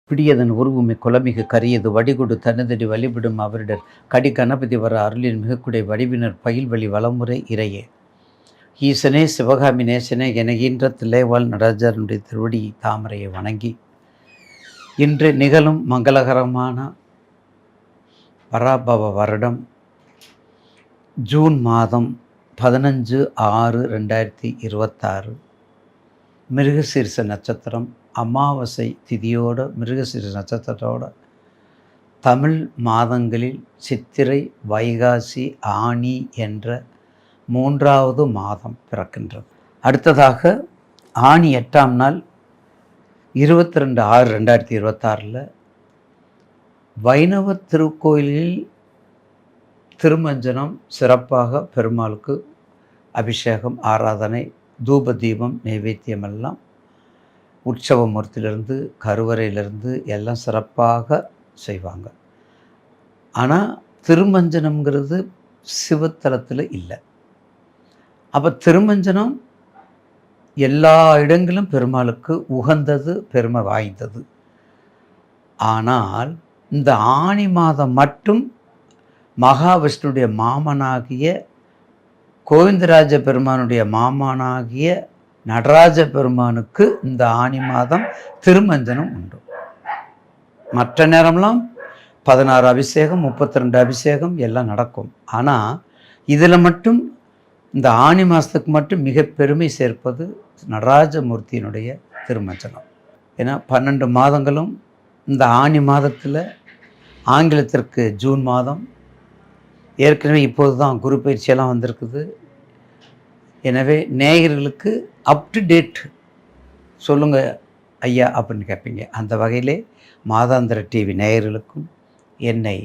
பிடியதன் உருவுமை குலமிகு கரியது வடிகொடு தனதடி வழிபடும் அவரிடர் கடி கணபதி வர அருளின் மிகக்குடை வடிவினர் பயில் வழி வளமுறை இறையே. ஈசனே சிவகாமி நேசனே எனகின்ற தில்லைவாழ் நடராஜனுடைய திருவடி தாமரையை வணங்கி இன்று நிகழும் மங்களகரமான பராபவ வருடம் ஜூன் மாதம் 15/6/2026 மிருகசீரிஷ நட்சத்திரம் அமாவாசை திதியோட மிருகசீரிஷ நட்சத்திரத்தோட தமிழ் மாதங்களில் சித்திரை வைகாசி ஆனி என்ற 3வது மாதம் பிறக்கின்றது. அடுத்ததாக ஆனி 8ஆம் நாள் 22/6/2026 வைணவ திருக்கோயிலில் திருமஞ்சனம் சிறப்பாக பெருமாளுக்கு அபிஷேகம் ஆராதனை தூப தீபம் நைவேத்தியமெல்லாம் உற்சவமூர்த்தியிலிருந்து கருவறையிலிருந்து எல்லாம் சிறப்பாக செய்வாங்க. ஆனால் திருமஞ்சனம்ங்கிறது சிவத்தலத்தில் இல்லை. அப்போ திருமஞ்சனம் எல்லா இடங்களும் பெருமாளுக்கு உகந்தது, பெருமை வாய்ந்தது. ஆனால் இந்த ஆனி மாதம் மட்டும் மகாவிஷ்ணுடைய மாமனாகிய கோவிந்தராஜ பெருமானுடைய மாமனாகிய நடராஜ பெருமானுக்கு இந்த ஆனி மாதம் திருமஞ்சனம் உண்டு. மற்ற நேரம்லாம் 16 அபிஷேகம் 32 அபிஷேகம் எல்லாம் நடக்கும். ஆனால் இதில் மட்டும் இந்த ஆனி மாதத்துக்கு மட்டும் மிக பெருமை சேர்ப்பது நடராஜமூர்த்தியினுடைய திருமஞ்சனம். ஏன்னா 12 மாதங்களும் இந்த ஆனி மாதத்தில் ஆங்கிலத்திற்கு ஜூன் மாதம், ஏற்கனவே இப்போது தான் குரு பயிற்சியெல்லாம் வந்திருக்குது. எனவே நேயர்களுக்கு அப் டு டேட் சொல்லுங்கள் ஐயா அப்படின்னு கேட்பீங்க. அந்த வகையிலே மாதாந்திர டிவி நேயர்களுக்கும் என்னை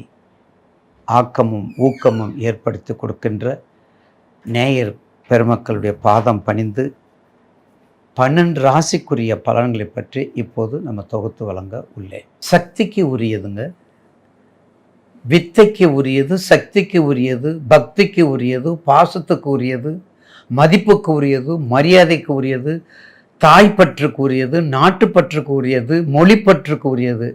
ஆக்கமும் ஊக்கமும் ஏற்படுத்தி கொடுக்கின்ற நேயர் பெருமக்களுடைய பாதம் பணிந்து 12 ராசிக்குரிய பலன்களை பற்றி இப்போது நம்ம தொகுத்து வழங்க உள்ளேன். சக்திக்கு உரியதுங்க, வித்தைக்கு உரியது, சக்திக்கு உரியது, பக்திக்கு உரியது, பாசத்துக்கு உரியது, மதிப்புக்கு உரியது, மரியாதைக்கு உரியது, தாய்ப்பற்றுக்கு உரியது, நாட்டுப்பற்றுக்கு உரியது, மொழிப்பற்றுக்கு உரியது.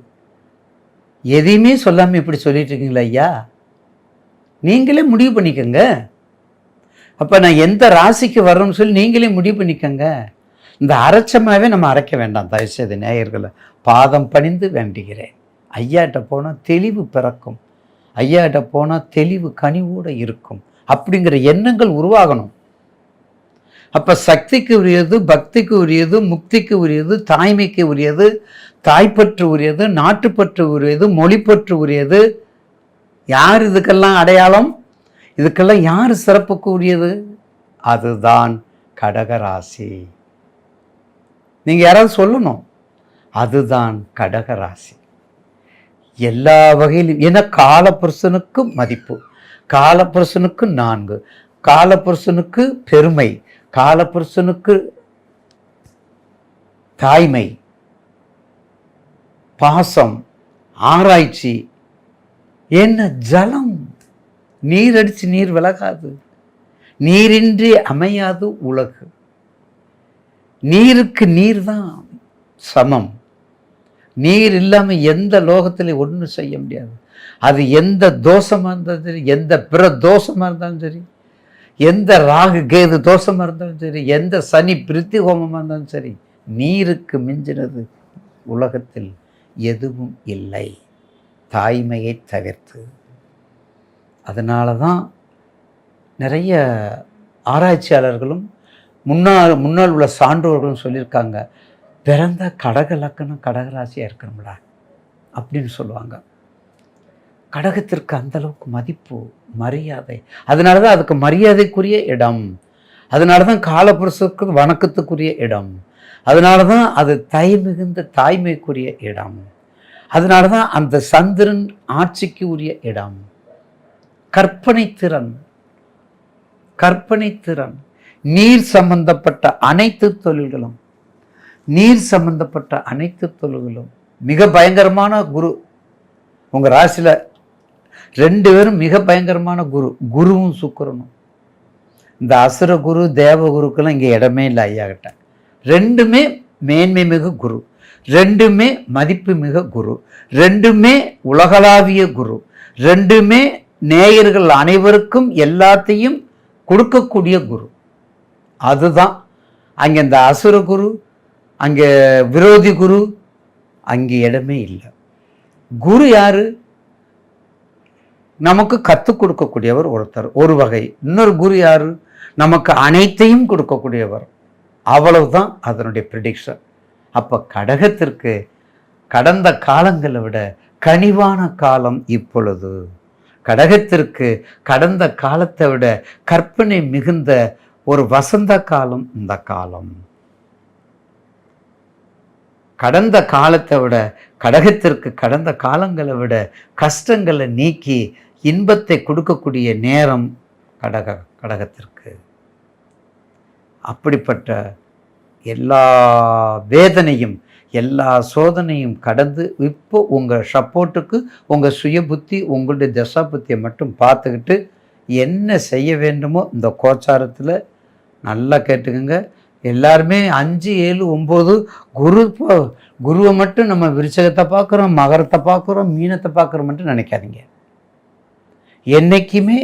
எதையுமே சொல்லாமல் இப்படி சொல்லிட்டு இருக்கீங்களா ஐயா? நீங்களே முடிவு பண்ணிக்கங்க. அப்போ நான் எந்த ராசிக்கு வரணும்னு சொல்லி நீங்களே முடிவு பண்ணிக்கங்க. இந்த அரைச்சமாகவே நம்ம அரைக்க வேண்டாம். தயவுசெய்து நேயர்களை பாதம் பணிந்து வேண்டுகிறேன். ஐயாட்ட போனால் தெளிவு பிறக்கும், ஐயாட்ட போனால் தெளிவு கனிவோடு இருக்கும் அப்படிங்கிற எண்ணங்கள் உருவாகணும். அப்போ சக்திக்கு உரியது, பக்திக்கு உரியது, முக்திக்கு உரியது, தாய்மைக்கு உரியது, தாய்ப்பற்று உரியது, நாட்டுப்பற்று உரியது, மொழிப்பற்று உரியது. யார் இதுக்கெல்லாம் அடையாளம்? இதுக்கெல்லாம் யார் சிறப்புக்கு உரியது? அதுதான் கடகராசி. நீங்கள் யாராவது சொல்லணும், அதுதான் கடகராசி. எல்லா வகையிலும். ஏன்னா காலபுருஷனுக்கு மதிப்பு, காலபுருஷனுக்கு 4, காலபுருஷனுக்கு பெருமை, காலபுருஷனுக்கு தாய்மை, பாசம், ஆராய்ச்சி. என்ன ஜலம், நீர் அடித்து நீர் விலகாது, நீரின்றி அமையாது உலகு. நீருக்கு நீர் தான் சமம். நீர் இல்லாமல் எந்த லோகத்தில் ஒன்றும் செய்ய முடியாது. அது எந்த தோஷமாக இருந்தாலும் சரி, எந்த பிற தோஷமாக இருந்தாலும் சரி, எந்த ராகு கேது தோஷமாக இருந்தாலும் சரி, எந்த சனி பிரித்தி ஹோமமாக இருந்தாலும் சரி, நீருக்கு மிஞ்சினது உலகத்தில் எதுவும் இல்லை, தாய்மையை தவிர்த்து. அதனால தான் நிறைய ஆராய்ச்சியாளர்களும் முன்னால் உள்ள சான்றோர்களும் சொல்லியிருக்காங்க, பிறந்த கடக லக்கணம் கடகராசியாக இருக்கணும்டா அப்படின்னு சொல்லுவாங்க. கடகத்திற்கு அந்தளவுக்கு மதிப்பு, மரியாதை. அதனால தான் அதுக்கு மரியாதைக்குரிய இடம், அதனால தான் காலபுருஷத்துக்கு வணக்கத்துக்குரிய இடம், அதனால தான் அது மிகுந்த தாய்மைக்குரிய இடம், அதனால தான் அந்த சந்திரன் ஆட்சிக்கு உரிய இடம். கற்பனை திறன், கற்பனை திறன். நீர் சம்பந்தப்பட்ட அனைத்து தொழில்களும், நீர் சம்பந்தப்பட்ட அனைத்து தொழில்களும் மிக பயங்கரமான குரு. உங்கள் ராசியில் 2 பேரும் மிக பயங்கரமான குரு, குருவும் சுக்கிரனும். இந்த அசுர குரு தேவ குருக்கெல்லாம் இங்கே இடமே இல்லை ஐயா கிட்ட. 2மே மேன்மை மிகு குரு. ரெண்டுமே மதிப்புமிகு குரு, ரெண்டுமே உலகளாவிய குரு, ரெண்டுமே நேயர்கள் அனைவருக்கும் எல்லாத்தையும் கொடுக்கக்கூடிய குரு. அதுதான் அங்கே இந்த அசுர குரு, அங்கே விரோதி குரு, அங்கே இடமே இல்லை. குரு யாரு? நமக்கு கற்றுக் கொடுக்கக்கூடியவர் ஒருத்தர், ஒரு வகை. இன்னொரு குரு யாரு? நமக்கு அனைத்தையும் கொடுக்கக்கூடியவர். அவ்வளவுதான் அதனுடைய ப்ரிடிக்ஷன். அப்போ கடகத்திற்கு கடந்த காலங்களை விட கனிவான காலம் இப்பொழுது. கடகத்திற்கு கடந்த காலத்தை விட கற்பனை மிகுந்த ஒரு வசந்த காலம் இந்த காலம். கடந்த காலத்தை விட கடகத்திற்கு கடந்த காலங்களை விட கஷ்டங்களை நீக்கி இன்பத்தை கொடுக்கக்கூடிய நேரம் கடகத்திற்கு. அப்படிப்பட்ட எல்லா வேதனையும் எல்லா சோதனையும் கடந்து இப்போ உங்கள் சப்போர்ட்டுக்கு உங்கள் சுய புத்தி, உங்களுடைய தசா புத்தியை மட்டும் பார்த்துக்கிட்டு என்ன செய்ய வேண்டுமோ இந்த கோச்சாரத்தில் நல்லா கேட்டுக்கோங்க. எல்லாருமே 5, 7, 9 குருவை மட்டும் நம்ம விருச்சகத்தை பார்க்குறோம், மகரத்தை பார்க்குறோம், மீனத்தை பார்க்குறோம் மட்டும் நினைக்காதீங்க. என்றைக்குமே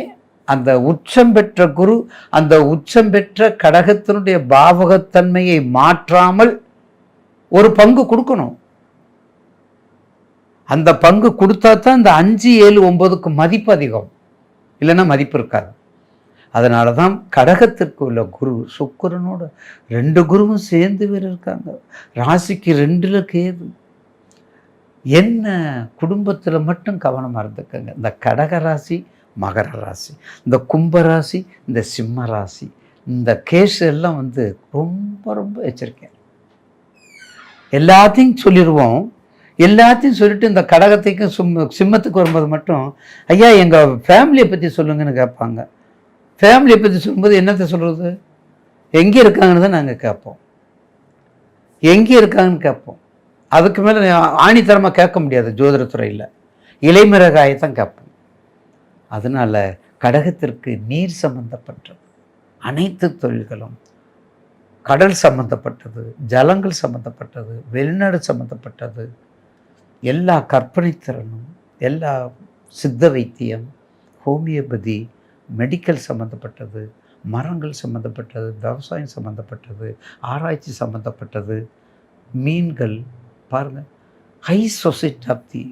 அந்த உச்சம் பெற்ற குரு அந்த உச்சம் பெற்ற கடகத்தினுடைய பாவகத்தன்மையை மாற்றாமல் ஒரு பங்கு கொடுக்கணும். அந்த பங்கு கொடுத்தா தான் இந்த 5, 7, 9க்கு மதிப்பு அதிகம், இல்லைன்னா மதிப்பு இருக்காது. அதனால தான் கடகத்திற்கு உள்ள குரு சுக்கிரனோட 2 குருவும் சேர்ந்து வேறு இருக்காங்க. ராசிக்கு 2ல் கேது. என்ன குடும்பத்தில் மட்டும் கவனமாக இருந்துக்கங்க. இந்த கடக ராசி, மகர ராசி, இந்த கும்பராசி, இந்த சிம்ம ராசி, இந்த கேஸ் எல்லாம் ரொம்ப ரொம்ப எச்சரிக்கை. எல்லாத்தையும் சொல்லிடுவோம். எல்லாத்தையும் சொல்லிட்டு இந்த கடகத்தைக்கும் சிம்மத்துக்கு வரும்போது மட்டும் ஐயா எங்கள் ஃபேமிலியை பற்றி சொல்லுங்கன்னு கேட்பாங்க. ஃபேமிலியை பற்றி சொல்லும்போது என்னத்தை சொல்கிறது? எங்கே இருக்காங்கன்னு தான் நாங்கள் கேட்போம். எங்கே இருக்காங்கன்னு கேட்போம். அதுக்கு மேலே ஆணித்தரமாக கேட்க முடியாது. ஜோதிடத்துறையில் இலைமிரகாயத்தான் கேட்போம். அதனால் கடகத்திற்கு நீர் சம்பந்தப்பட்டது அனைத்து தொழில்களும், கடல் சம்பந்தப்பட்டது, ஜலங்கள் சம்பந்தப்பட்டது, வெளிநாடு சம்பந்தப்பட்டது, எல்லா கற்பனை திறனும், எல்லா சித்த வைத்தியம், ஹோமியோபதி, மெடிக்கல் சம்மந்தப்பட்டது, மரங்கள் சம்மந்தப்பட்டது, விவசாயம் சம்மந்தப்பட்டது, ஆராய்ச்சி சம்மந்தப்பட்டது, மீன்கள் பாருங்கள். High society of the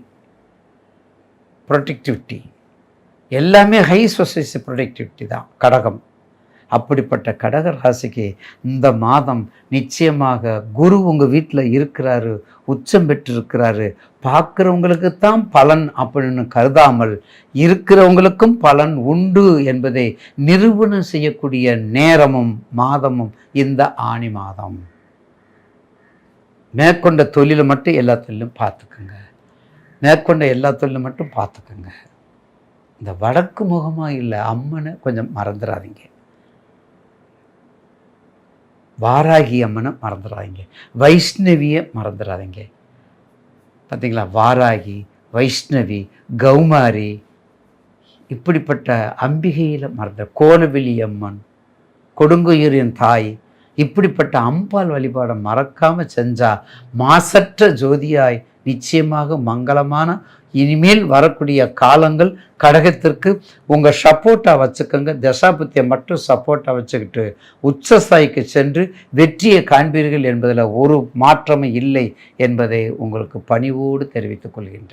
productivity எல்லாமே ஹை சொசைட்டி ப்ரொடக்டிவிட்டி தான் கடகம். அப்படிப்பட்ட கடக ராசிக்கு இந்த மாதம் நிச்சயமாக குரு உங்கள் வீட்டில் இருக்கிறாரு, உச்சம் பெற்றிருக்கிறாரு. பார்க்குறவங்களுக்கு தான் பலன் அப்படின்னு கருதாமல் இருக்கிறவங்களுக்கும் பலன் உண்டு என்பதை நிரூபணம் செய்யக்கூடிய நேரமும் மாதமும் இந்த ஆனி மாதம். மேற்கொண்ட தொழிலை மட்டும் எல்லா தொழிலும் பார்த்துக்குங்க. மேற்கொண்ட எல்லா தொழிலும் மட்டும் பார்த்துக்குங்க. இந்த வடக்கு முகமாக இல்லை அம்மனை கொஞ்சம் மறந்துடாதீங்க. வாராகி அம்மனை மறந்துடாதீங்க. வைஷ்ணவியை மறந்துடாதீங்க. பார்த்தீங்களா? வாராகி, வைஷ்ணவி, கௌமாரி, இப்படிப்பட்ட அம்பிகையில் மறந்த கோலவிழி அம்மன், கொடுங்குயிரின் தாய், இப்படிப்பட்ட அம்பாள் வழிபாடை மறக்காமல் செஞ்சால் மாசற்ற ஜோதியாய் நிச்சயமாக மங்களமான இனிமேல் வரக்கூடிய காலங்கள் கடகத்திற்கு உங்கள் சப்போர்ட்டாக வச்சுக்கோங்க. தசாபுத்தியை மட்டும் சப்போர்ட்டாக வச்சுக்கிட்டு உச்சஸ்தாய்க்கு சென்று வெற்றியை காண்பீர்கள் என்பதில் ஒரு மாற்றமும் இல்லை என்பதை உங்களுக்கு பணிவோடு தெரிவித்துக் கொள்கின்றேன்.